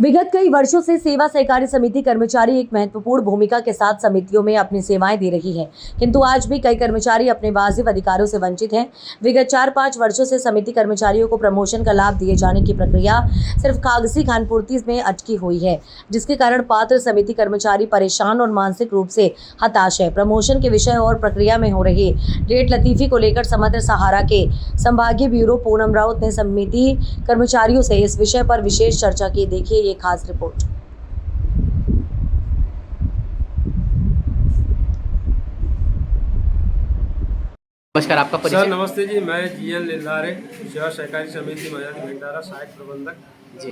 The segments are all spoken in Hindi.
विगत कई वर्षों से सेवा सहकारी समिति कर्मचारी एक महत्वपूर्ण भूमिका के साथ समितियों में अपनी सेवाएं दे रही है, किंतु आज भी कई कर्मचारी अपने वाजिब अधिकारों से वंचित हैं। विगत 4-5 वर्षों से समिति कर्मचारियों को प्रमोशन का लाभ दिए जाने की प्रक्रिया सिर्फ कागजी खानपूर्ति में अटकी हुई है, जिसके कारण पात्र समिति कर्मचारी परेशान और मानसिक रूप से हताश है। प्रमोशन के विषय और प्रक्रिया में हो रही रेट लतीफी को लेकर समग्र सहारा के संभागीय ब्यूरो पूनम राउत ने समिति कर्मचारियों से इस विषय पर विशेष चर्चा की। देखिए ये खास रिपोर्ट। नमस्कार, आपका परिचय। सर नमस्ते जी, मैं जीएन लिल्लारे सेवा सहकारी समिति मजारी भंडारा सहायक प्रबंधक जी।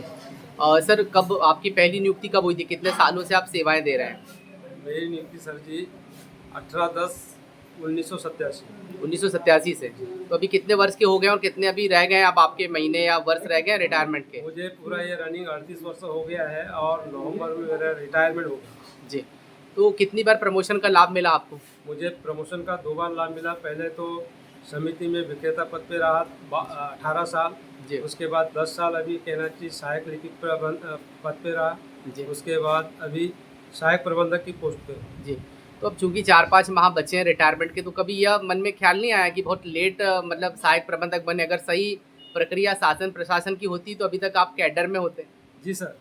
सर, कब आपकी पहली नियुक्ति कब हुई थी? कितने सालों से आप सेवाएं दे रहे हैं? मेरी नियुक्ति सर जी 18/10/1987 1987 से। तो अभी कितने वर्ष के हो गए और कितने अभी रह गए हैं? अब आपके महीने या वर्ष रह गए हैं रिटायरमेंट के? मुझे पूरा ये रनिंग 38 वर्ष हो गया है और नवंबर में मेरा रिटायरमेंट हो गया जी। तो कितनी बार प्रमोशन का लाभ मिला आपको? मुझे प्रमोशन का 2 बार लाभ मिला। पहले तो समिति में विक्रेता पद पे रहा 18 साल जी। उसके बाद 10 साल अभी कहना चाहिए सहायक लिपिक पद पे रहा जी। उसके बाद अभी सहायक प्रबंधक की पोस्ट पे जी। तो अब चूंकि 4-5 माह बचे हैं रिटायरमेंट के, तो कभी यह मन में ख्याल नहीं आया कि बहुत लेट मतलब सहायक प्रबंधक बने? अगर सही प्रक्रिया शासन प्रशासन की होती तो अभी तक आप कैडर में होते। जी सर।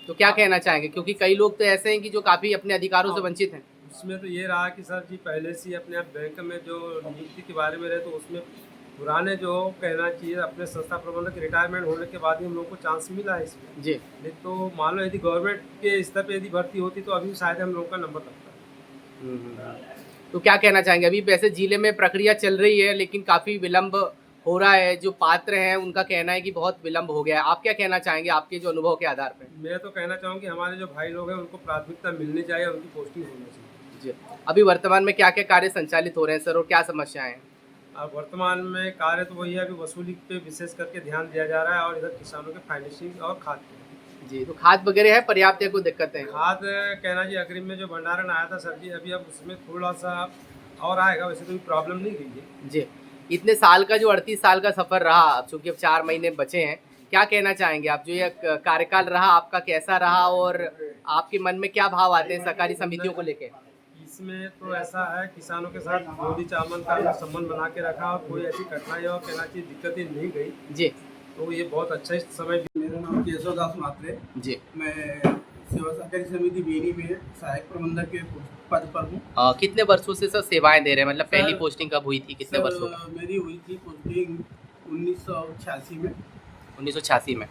तो क्या कहना चाहेंगे, क्योंकि कई लोग तो ऐसे हैं कि जो काफ़ी अपने अधिकारों से वंचित हैं? उसमें तो ये रहा कि सर जी पहले से ही अपने आप बैंक में जो नियुक्ति के बारे में रहे तो उसमें पुराने जो कहना चाहिए अपने संस्था प्रबंधक रिटायरमेंट होने के बाद ही हम लोग को चांस मिला है इसमें जी। नहीं तो मान लो यदि गवर्नमेंट के स्तर पे यदि भर्ती होती तो अभी शायद हम लोग का नंबर लगता। तो क्या कहना चाहेंगे? अभी वैसे जिले में प्रक्रिया चल रही है लेकिन काफ़ी विलम्ब हो रहा है। जो पात्र हैं उनका कहना है कि बहुत विलम्ब हो गया है। आप क्या कहना चाहेंगे आपके जो अनुभव के आधार पर? मैं तो कहना चाहूँगी हमारे जो भाई लोग हैं उनको प्राथमिकता मिलनी चाहिए, उनकी पोस्टिंग होनी चाहिए। जी। अभी वर्तमान में क्या क्या कार्य संचालित हो रहे हैं सर, और क्या समस्याएं हैं? अब वर्तमान में कार्य तो वही है, अभी वसूली पे विशेष करके ध्यान दिया जा रहा है और इधर किसानों के फाइनेंसिंग और खाद पे। जी। तो खाद वगैरह है पर्याप्त या कोई दिक्कत है? खाद कहना जी अग्रिम में जो भंडारण आया था सर जी अभी अब उसमें थोड़ा सा और आएगा, वैसे तो प्रॉब्लम नहीं गई है। जी। इतने साल का जो 38 साल का सफ़र रहा, अब चूँकि अब 4 महीने बचे हैं, क्या कहना चाहेंगे आप? जो ये कार्यकाल रहा आपका कैसा रहा और आपके मन में क्या भाव आते हैं सरकारी समितियों को लेके? इसमें तो ऐसा है किसानों के साथ मोदी चावल का संबंध बना के रखा और कोई ऐसी कठिनाई और कहना चाहिए दिक्कतें नहीं गई जी। तो ये बहुत अच्छा समय। मेरा नाम केशव दास मात्रे। जी। मैं सेवा सहकारी समिति बेनी में सहायक प्रबंधक के पद पर हूँ। कितने वर्षों से सर सेवाएं दे रहे हैं? मतलब पहली पोस्टिंग कब हुई थी, कितने सर, वर्षों? मेरी हुई थी पोस्टिंग 1986 में। 1986 में।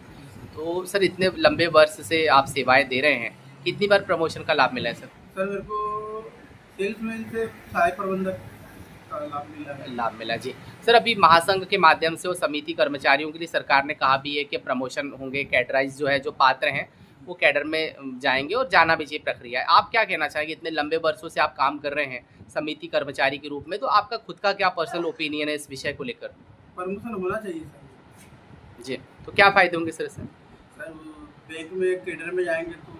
तो सर इतने लंबे वर्ष से आप सेवाएं दे रहे हैं, कितनी बार प्रमोशन का लाभ मिला है सर? सर मेरे को सेल्समैन से सहायक प्रबंधक का लाभ मिला है। लाभ मिला जी। सर अभी महासंघ के माध्यम से और समिति कर्मचारियों के लिए सरकार ने कहा भी है कि प्रमोशन होंगे, कैडराइज जो है जो पात्र हैं वो कैडर में जाएंगे और जाना भी चाहिए प्रक्रिया है। आप क्या कहना चाहेंगे? इतने लंबे वर्षों से आप काम कर रहे हैं समिति कर्मचारी के रूप में, तो आपका खुद का क्या पर्सनल ओपिनियन है इस विषय को लेकर? प्रमोशन होना चाहिए सर जी। तो क्या फ़ायदे होंगे सर इससे? सर बैंक में कैडर में जाएंगे तो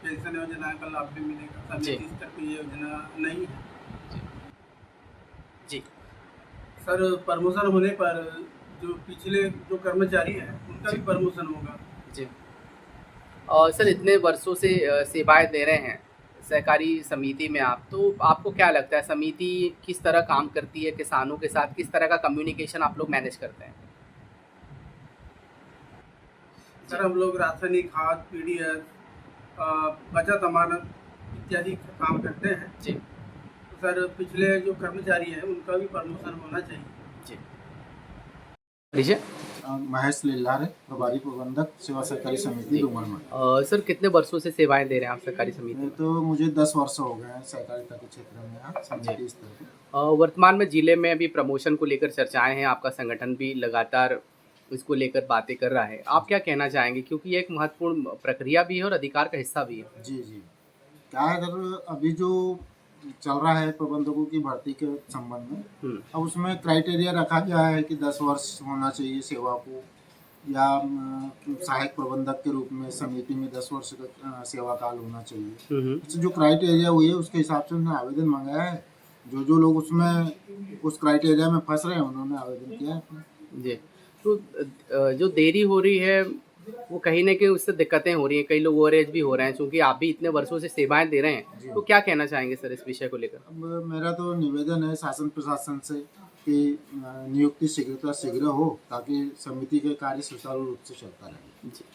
पेंशन योजना का लाभ भी मिलेगा। जी। समिति स्तर पर ये योजना नहीं है। जी। सर प्रमोशन होने पर जो पिछले जो कर्मचारी हैं उनका भी प्रमोशन होगा। जी। और सर इतने वर्षों से सेवाएं दे रहे हैं सहकारी समिति में आप, तो आपको क्या लगता है समिति किस तरह काम करती है किसानों के साथ? किस तरह का कम्युनिकेशन आप लोग मैनेज करते हैं? सर हम लोग रासायनिक खाद, पीडीएस, बचत अमानत इत्यादि काम करते हैं। जी। तो सर पिछले जो कर्मचारी हैं उनका भी प्रमोशन होना चाहिए। जी। लीजिए। महेश लिल्लारे, प्रभारी प्रबंधक सेवा सहकारी समिति डूंगरमठ। सर कितने वर्षों से सेवाएं दे रहे हैं आप सहकारी समिति में? तो मुझे 10 वर्ष हो गए हैं सहकारिता के क्षेत्र में यहाँ समिति स्तर पर। वर्तमान में जिले में अभी प्रमोशन को लेकर चर्चाएं हैं, आपका संगठन भी लगातार इसको लेकर बातें कर रहा है। आप क्या कहना चाहेंगे, क्योंकि ये एक महत्वपूर्ण प्रक्रिया भी है और अधिकार का हिस्सा भी है? जी जी। क्या है सर, अभी जो चल रहा है प्रबंधकों की भर्ती के संबंध में, अब उसमें क्राइटेरिया रखा गया है कि 10 वर्ष होना चाहिए सेवा को, या सहायक प्रबंधक के रूप में समिति में 10 वर्ष का सेवा काल होना चाहिए। तो जो क्राइटेरिया हुई है उसके हिसाब से उन्होंने आवेदन मंगाया है। जो लोग उसमें उस क्राइटेरिया में फंस रहे हैं उन्होंने आवेदन किया है। जी। तो जो देरी हो रही है वो कहीं ना कहीं उससे दिक्कतें हो रही हैं, कई लोग ओवरएज भी हो रहे हैं, क्योंकि आप भी इतने वर्षों से सेवाएं दे रहे हैं, तो क्या कहना चाहेंगे सर इस विषय को लेकर? अब मेरा तो निवेदन है शासन प्रशासन से कि नियुक्ति शीघ्र हो ताकि समिति के कार्य सुचारू रूप से चलता रहे। जी।